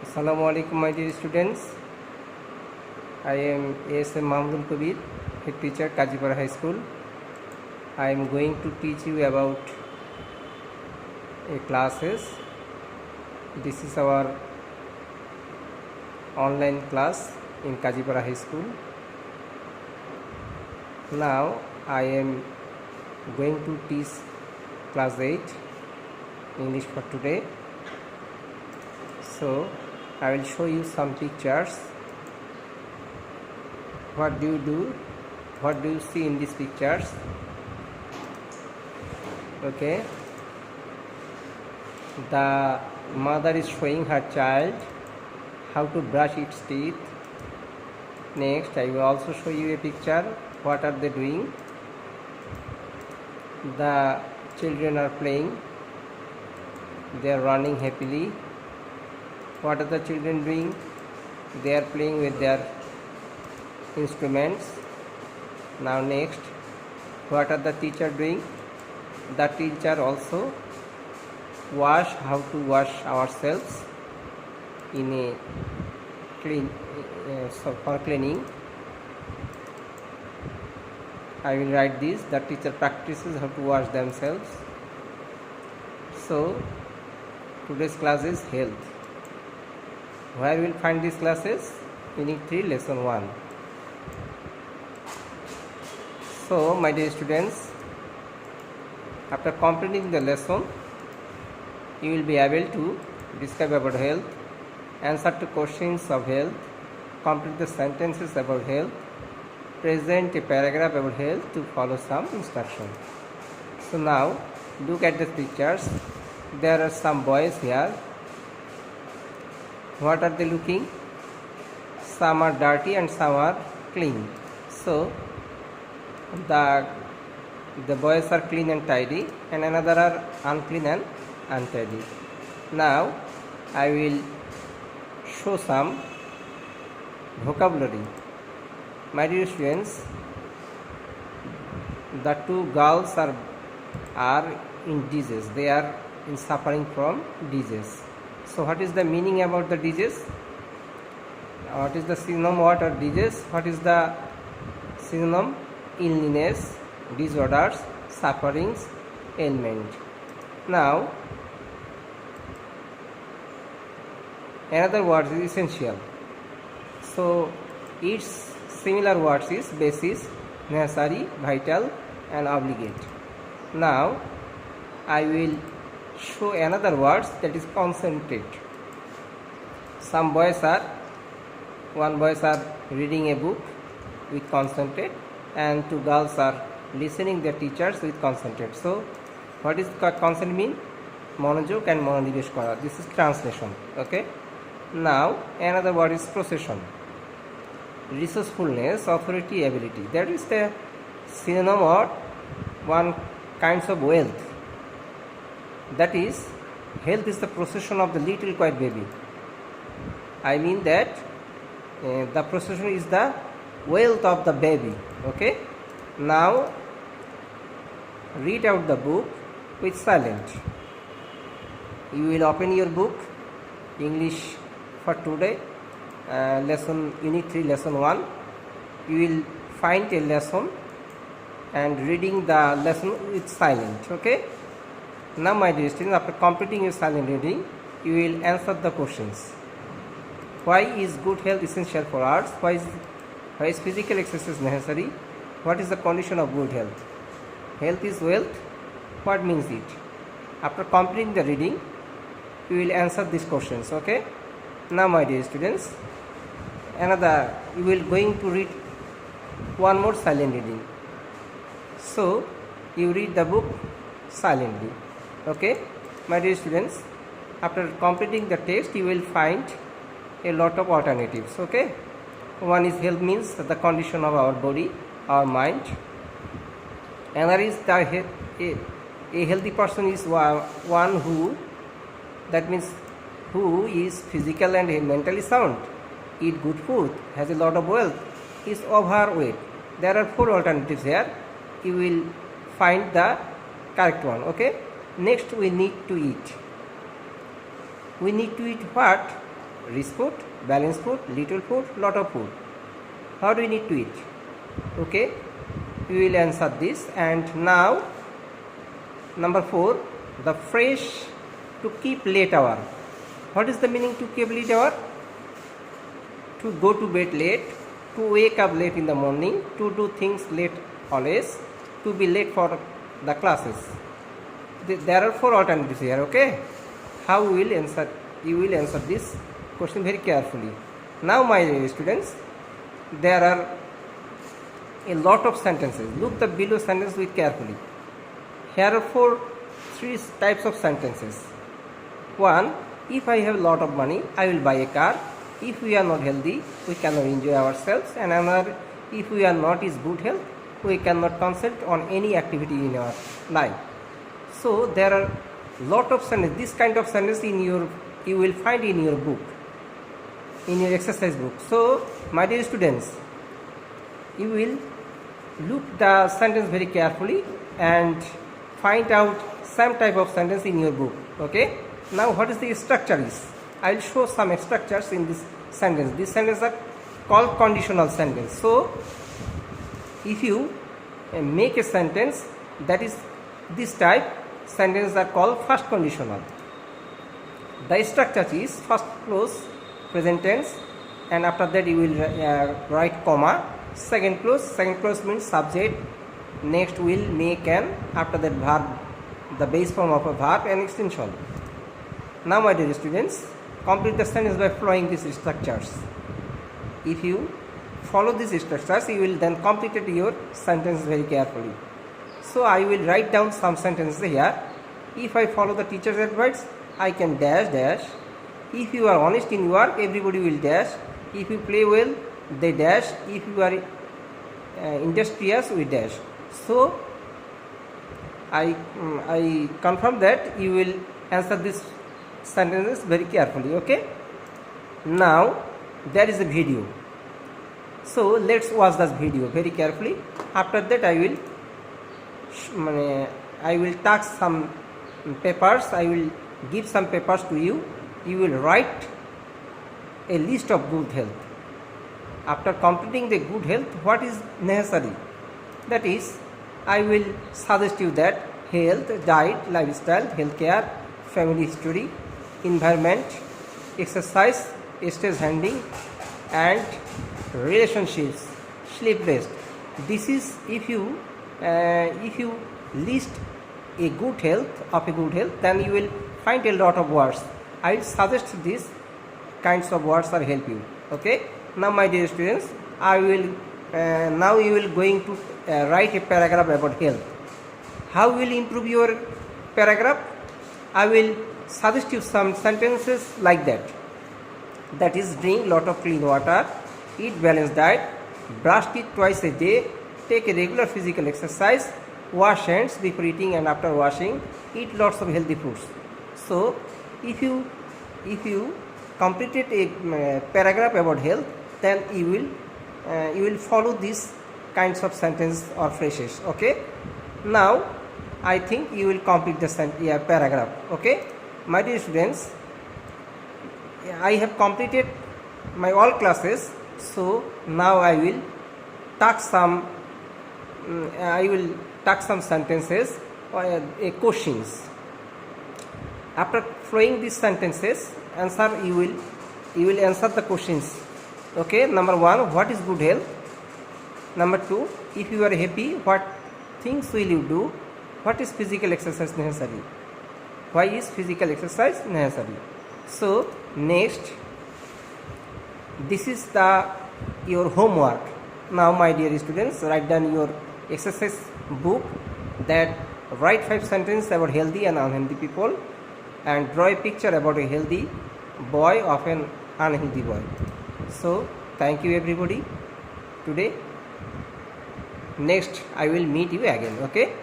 Assalamu alaikum, my dear students. I am ASM Mahmudul Kabir, head teacher, Kajipara High School. I am going to teach you about a classes. This is our online class in Kajipara High School. Now I am going to teach class 8 English for today. So I will show you some pictures. What do you do? What do you see in these pictures? Okay. The mother is showing her child how to brush its teeth. Next, I will also show you a picture. What are they doing? The children are playing. They are running happily. What are the children doing? They are playing with their instruments. Now next, what are the teacher doing? The teacher also how to wash ourselves in a for cleaning. I will write this. The teacher practices how to wash themselves. So today's class is health. Where we will find these classes? Unit 3, lesson 1. So, my dear students, after completing the lesson, you will be able to describe about health, answer to questions of health, complete the sentences about health, present a paragraph about health to follow some instructions. So now, look at the pictures. There are some boys here. What are they looking? Some are dirty and some are clean. So the boys are clean and tidy, and another are unclean and untidy. Now I will show some vocabulary. My dear students, the two girls are in disease. They are suffering from disease. So what is the meaning about the disease? What is the synonym? What are disease? What is the synonym? Illness, disorders, sufferings, ailment. Now another word is essential. So its similar words is basis, necessary, vital and obligate. Now I will show another words, that is concentrate. Some boys are reading a book with concentrate, and two girls are listening their teachers with concentrate. So what is concentrate mean? Monojog and mononivesh kora. This is translation. Okay. Now another word is procession. Resourcefulness, authority, ability. That is the synonym or one kinds of wealth. That is, health is the procession of the little quiet baby. I mean that the procession is the wealth of the baby. Okay. Now read out the book with silent. You will open your book, English for today, lesson unit 3, lesson 1. You will find a lesson and reading the lesson with silent. Okay. Now my dear students, after completing your silent reading, you will answer the questions. Why is good health essential for us? Why is physical exercise necessary? What is the condition of good health? Health is wealth. What means it? After completing the reading, you will answer these questions. Okay. Now my dear students, you will going to read one more silent reading. So you read the book silently. Okay, my dear students, after completing the text, you will find a lot of alternatives. Okay, one is health means the condition of our body, our mind. Another is a healthy person is one who, that means who is physical and mentally sound, eat good food, has a lot of wealth, is overweight. There are 4 alternatives here. You will find the correct one. Okay. Next, we need to eat. We need to eat what? rich food, balanced food, little food, lot of food. How do we need to eat? Okay, we will answer this. And now number 4, the fresh to keep late hour. What is the meaning to keep late hour? To go to bed late, to wake up late in the morning, to do things late always, to be late for the classes. There are 4 alternatives here. Okay, how we will answer? You will answer this question very carefully. Now my students, there are a lot of sentences. Look the below sentence with carefully. Here are 3 types of sentences. 1, if I have a lot of money, I will buy a car. If we are not healthy, we cannot enjoy ourselves. And another, if we are not in good health, we cannot concentrate on any activity in our life. So there are lot of sentences. This kind of sentence you will find in your book, in your exercise book. So my dear students, you will look the sentence very carefully and find out some type of sentence in your book. Okay, now what is the structure is? I will show some structures in this sentence. These sentences are called conditional sentence. So if you make a sentence that is this type, sentences are called first conditional. The structure is first clause present tense, and after that you will write comma. Second clause means subject, next will, make, and after that verb, the base form of a verb, and extension. Now my dear students, complete the sentence by following these structures. If you follow these structures, you will then complete your sentence very carefully. So I will write down some sentences here. If I follow the teacher's advice, I can dash dash. If you are honest in work, everybody will dash. If you play well, they dash. If you are industrious, we dash. So I confirm that you will answer these sentences very carefully. Okay, now there is a video, so let's watch this video very carefully. After that I will touch some papers. I will give some papers to you. You will write a list of good health. After completing the good health, what is necessary? That is, I will suggest you that health, diet, lifestyle, healthcare, family history, environment, exercise, stage handling, and relationships, sleep rest. This is if you list a good health of a good health, then you will find a lot of words. I will suggest these kinds of words or help you. Okay. Now my dear students, I will now you will going to write a paragraph about health. How will improve your paragraph? I will suggest you some sentences like that. That is, drink lot of clean water, eat balanced diet, brush teeth twice a day, take a regular physical exercise, wash hands before eating and after washing, eat lots of healthy foods. So if you completed a paragraph about health, then you will follow these kinds of sentence or phrases. Okay, now I think you will complete the paragraph. Okay, my dear students, I have completed my all classes. So now I will touch some sentences or questions. After flowing these sentences, you will answer the questions. Okay, number 1, what is good health? Number 2, if you are happy, what things will you do? What is physical exercise necessary? Why is physical exercise necessary? So next, this is your homework. Now my dear students, write down your exercise book, that write 5 sentences about healthy and unhealthy people, and draw a picture about a healthy boy of an unhealthy boy. So thank you everybody today. Next I will meet you again. Okay.